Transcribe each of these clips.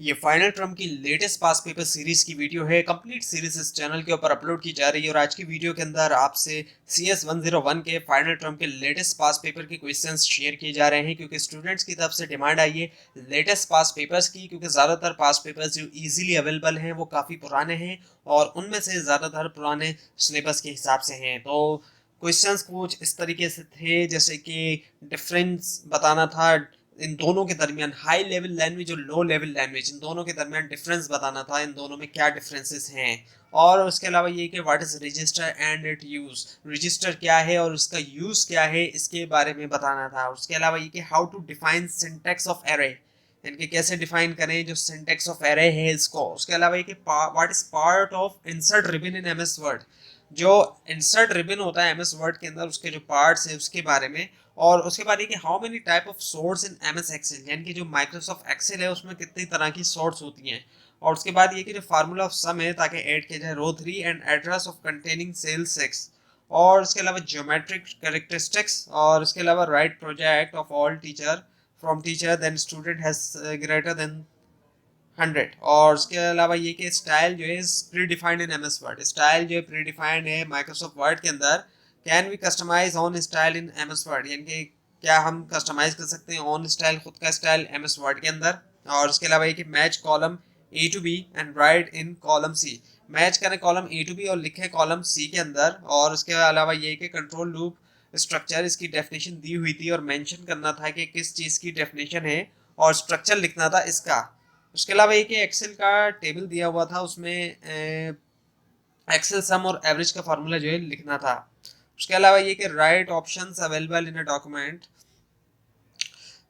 ये final term की latest past paper series की वीडियो है। कंप्लीट सीरीज इस चैनल के ऊपर अपलोड की जा रही है और आज की वीडियो के अंदर आपसे CS 101 के फाइनल टर्म के लेटेस्ट पास्ट पेपर के क्वेश्चंस शेयर किए जा रहे हैं, क्योंकि स्टूडेंट्स की तरफ से डिमांड आई है लेटेस्ट पास्ट पेपर्स की, क्योंकि ज़्यादातर पास्ट पेपर्स जो इजीली अवेलेबल हैं वो काफ़ी पुराने हैं और उनमें से ज़्यादातर पुराने सिलेबस के हिसाब से हैं। तो क्वेश्चंस कुछ इस तरीके से थे, जैसे कि डिफरेंस बताना था इन दोनों के दरमियान, हाई लेवल लैंग्वेज और लो लेवल लैंग्वेज, इन दोनों के दरमियान डिफरेंस बताना था, इन दोनों में क्या डिफरेंसेस हैं। और उसके अलावा ये कि what is register and it use, register क्या है और उसका यूज क्या है, इसके बारे में बताना था। उसके अलावा ये कि how to define syntax of array, इनके कैसे डिफाइन करें जो सिंटैक्स ऑफ एरे है इसको। उसके अलावा ये कि what is part of insert ribbon in MS word, जो इंसर्ट रिबन होता है एमएस वर्ड के अंदर उसके जो पार्ट्स है उसके बारे में। और उसके बाद ये कि how many type of source in MS Excel, यानी कि जो माइक्रोसॉफ्ट एक्सेल है उसमें कितनी तरह की सोर्स होती हैं। और उसके बाद ये कि जो फार्मूला ऑफ सम है ताकि ऐड किया जाए row 3 and address of containing cell 6। और उसके अलावा ज्योमेट्रिक कैरेक्टरिस्टिक्स, और उसके अलावा write project of all teacher from teacher then student has greater than 100। और उसके अलावा ये कि स्टाइल जो है predefined in MS Word, style जो है प्री डिफाइंड है माइक्रोसॉफ्ट वर्ड के अंदर। Can we customize on style in MS Word, यानी कि क्या हम कस्टमाइज कर सकते हैं ऑन स्टाइल, खुद का स्टाइल एमएस वर्ड के अंदर। और उसके अलावा ये कि match column A to B and write in column C, match करें कॉलम ए टू बी और लिखें कॉलम सी के अंदर। और उसके अलावा ये कि कंट्रोल लूप स्ट्रक्चर, इसकी डेफिनेशन दी हुई थी और मेंशन करना था कि किस चीज़ की डेफिनेशन है और स्ट्रक्चर लिखना था इसका। उसके अलावा एक एक्सेल का टेबल दिया हुआ था, उसमें एक्सेल सम और एवरेज का फार्मूला जो है लिखना था। उसके अलावा ये कि right options available in a document,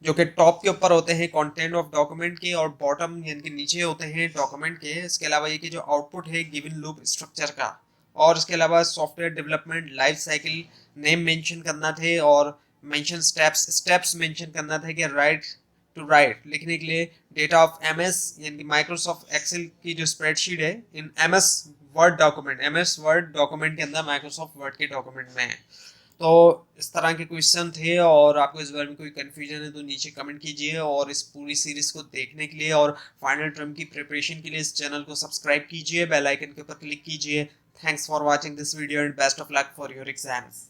जो कि टॉप के ऊपर होते हैं कंटेंट ऑफ डॉक्यूमेंट के और बॉटम यानी कि नीचे होते हैं डॉक्यूमेंट के। इसके अलावा ये कि जो आउटपुट है गिवन लूप स्ट्रक्चर का। और इसके अलावा software development life cycle name mention करना थे और मेंशन स्टेप्स मेंशन करना था कि राइट टू राइट लिखने के लिए डेटा ऑफ एमएस यानी कि माइक्रोसॉफ्ट एक्सेल की जो स्प्रेडशीट है इन MS word document, MS word document के अंदर माइक्रोसॉफ्ट वर्ड के डॉक्यूमेंट में है। तो इस तरह के क्वेश्चन थे और आपको इस बारे में कोई कंफ्यूजन है तो नीचे कमेंट कीजिए, और इस पूरी सीरीज को देखने के लिए और फाइनल टर्म की प्रिपरेशन के लिए इस चैनल को सब्सक्राइब कीजिए, बेल आइकन के ऊपर क्लिक कीजिए। Thanks for watching this video and best of luck for your exams.